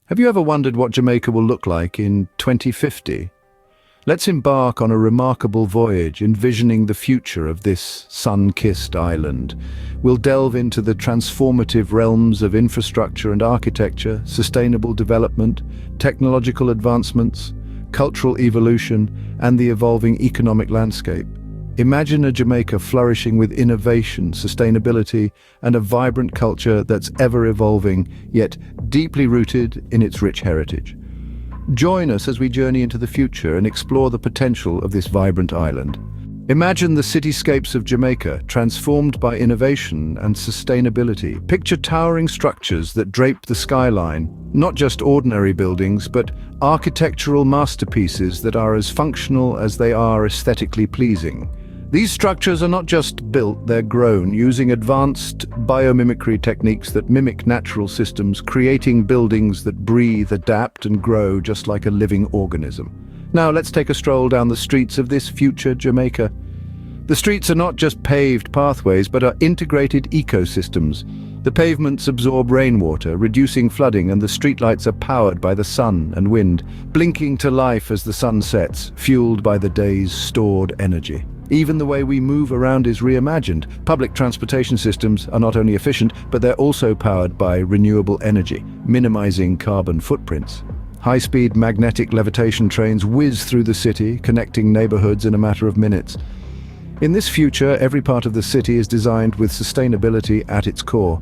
Have you ever wondered what Jamaica will look like in 2050? Let's embark on a remarkable voyage envisioning the future of this sun-kissed island. We'll delve into the transformative realms of infrastructure and architecture, sustainable development, technological advancements, cultural evolution, and the evolving economic landscape. Imagine a Jamaica flourishing with innovation, sustainability, and a vibrant culture that's ever-evolving, yet deeply rooted in its rich heritage. Join us as we journey into the future and explore the potential of this vibrant island. Imagine the cityscapes of Jamaica, transformed by innovation and sustainability. Picture towering structures that drape the skyline, not just ordinary buildings, but architectural masterpieces that are as functional as they are aesthetically pleasing. These structures are not just built, they're grown, using advanced biomimicry techniques that mimic natural systems, creating buildings that breathe, adapt, and grow just like a living organism. Now let's take a stroll down the streets of this future Jamaica. The streets are not just paved pathways, but are integrated ecosystems. The pavements absorb rainwater, reducing flooding, and the streetlights are powered by the sun and wind, blinking to life as the sun sets, fueled by the day's stored energy. Even the way we move around is reimagined. Public transportation systems are not only efficient, but they're also powered by renewable energy, minimizing carbon footprints. High-speed magnetic levitation trains whiz through the city, connecting neighborhoods in a matter of minutes. In this future, every part of the city is designed with sustainability at its core.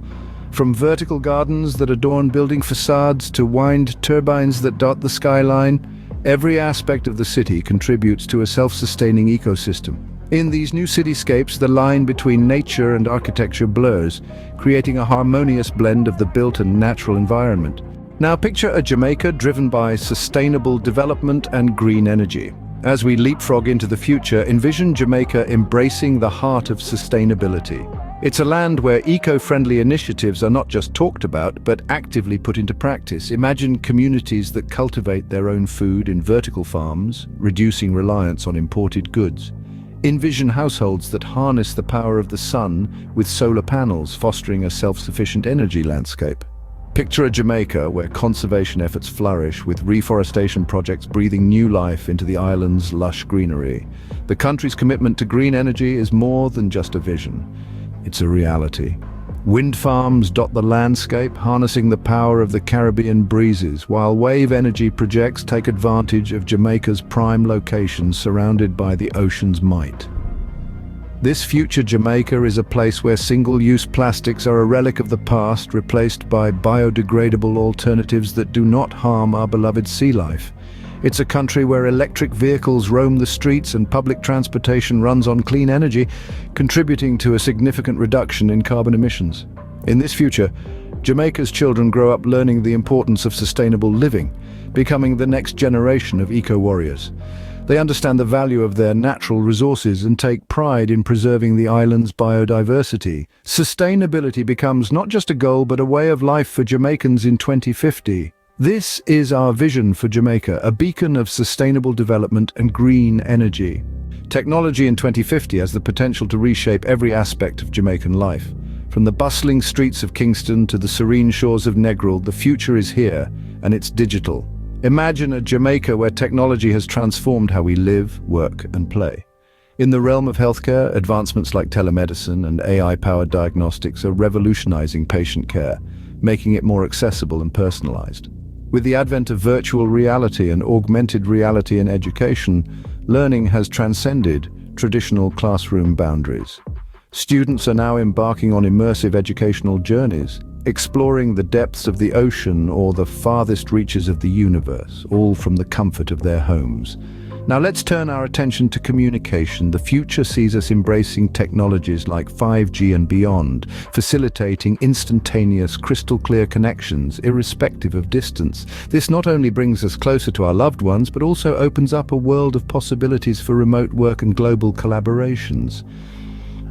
From vertical gardens that adorn building facades to wind turbines that dot the skyline, every aspect of the city contributes to a self-sustaining ecosystem. In these new cityscapes, the line between nature and architecture blurs, creating a harmonious blend of the built and natural environment. Now picture a Jamaica driven by sustainable development and green energy. As we leapfrog into the future, envision Jamaica embracing the heart of sustainability. It's a land where eco-friendly initiatives are not just talked about, but actively put into practice. Imagine communities that cultivate their own food in vertical farms, reducing reliance on imported goods. Envision households that harness the power of the sun with solar panels, fostering a self-sufficient energy landscape. Picture a Jamaica where conservation efforts flourish, with reforestation projects breathing new life into the island's lush greenery. The country's commitment to green energy is more than just a vision. It's a reality. Wind farms dot the landscape, harnessing the power of the Caribbean breezes, while wave energy projects take advantage of Jamaica's prime location surrounded by the ocean's might. This future Jamaica is a place where single-use plastics are a relic of the past, replaced by biodegradable alternatives that do not harm our beloved sea life. It's a country where electric vehicles roam the streets and public transportation runs on clean energy, contributing to a significant reduction in carbon emissions. In this future, Jamaica's children grow up learning the importance of sustainable living, becoming the next generation of eco-warriors. They understand the value of their natural resources and take pride in preserving the island's biodiversity. Sustainability becomes not just a goal, but a way of life for Jamaicans in 2050. This is our vision for Jamaica, a beacon of sustainable development and green energy. Technology in 2050 has the potential to reshape every aspect of Jamaican life. From the bustling streets of Kingston to the serene shores of Negril, the future is here, and it's digital. Imagine a Jamaica where technology has transformed how we live, work, and play. In the realm of healthcare, advancements like telemedicine and AI-powered diagnostics are revolutionizing patient care, making it more accessible and personalized. With the advent of virtual reality and augmented reality in education, learning has transcended traditional classroom boundaries. Students are now embarking on immersive educational journeys, exploring the depths of the ocean or the farthest reaches of the universe, all from the comfort of their homes. Now let's turn our attention to communication. The future sees us embracing technologies like 5G and beyond, facilitating instantaneous, crystal-clear connections, irrespective of distance. This not only brings us closer to our loved ones, but also opens up a world of possibilities for remote work and global collaborations.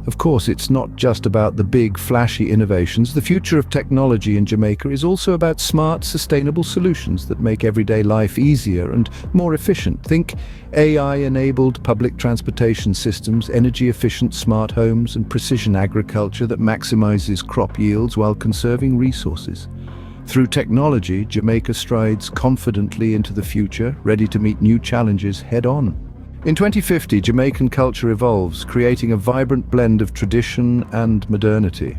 Of course, it's not just about the big, flashy innovations. The future of technology in Jamaica is also about smart, sustainable solutions that make everyday life easier and more efficient. Think AI-enabled public transportation systems, energy-efficient smart homes, and precision agriculture that maximizes crop yields while conserving resources. Through technology, Jamaica strides confidently into the future, ready to meet new challenges head-on. In 2050, Jamaican culture evolves, creating a vibrant blend of tradition and modernity.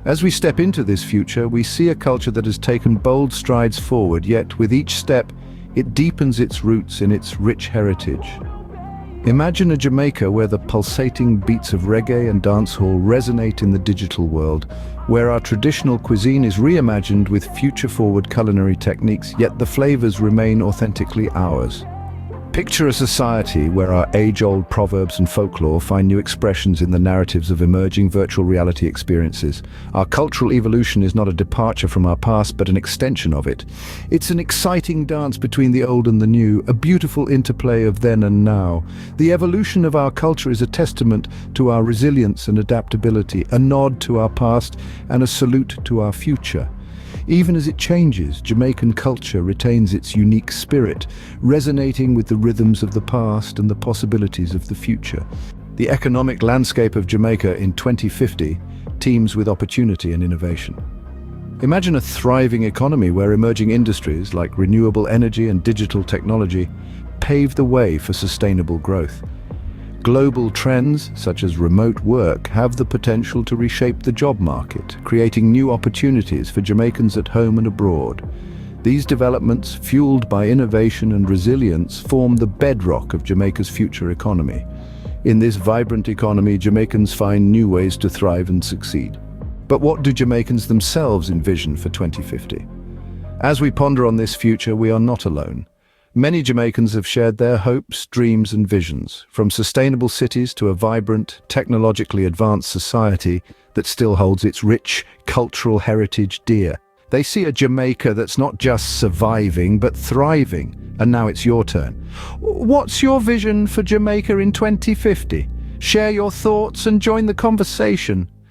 As we step into this future, we see a culture that has taken bold strides forward, yet with each step, it deepens its roots in its rich heritage. Imagine a Jamaica where the pulsating beats of reggae and dancehall resonate in the digital world, where our traditional cuisine is reimagined with future-forward culinary techniques, yet the flavors remain authentically ours. Picture a society where our age-old proverbs and folklore find new expressions in the narratives of emerging virtual reality experiences. Our cultural evolution is not a departure from our past, but an extension of it. It's an exciting dance between the old and the new, a beautiful interplay of then and now. The evolution of our culture is a testament to our resilience and adaptability, a nod to our past and a salute to our future. Even as it changes, Jamaican culture retains its unique spirit, resonating with the rhythms of the past and the possibilities of the future. The economic landscape of Jamaica in 2050 teems with opportunity and innovation. Imagine a thriving economy where emerging industries like renewable energy and digital technology pave the way for sustainable growth. Global trends, such as remote work, have the potential to reshape the job market, creating new opportunities for Jamaicans at home and abroad. These developments, fueled by innovation and resilience, form the bedrock of Jamaica's future economy. In this vibrant economy, Jamaicans find new ways to thrive and succeed. But what do Jamaicans themselves envision for 2050? As we ponder on this future, we are not alone. Many Jamaicans have shared their hopes, dreams and visions, from sustainable cities to a vibrant, technologically advanced society that still holds its rich cultural heritage dear. They see a Jamaica that's not just surviving, but thriving. And now it's your turn. What's your vision for Jamaica in 2050? Share your thoughts and join the conversation.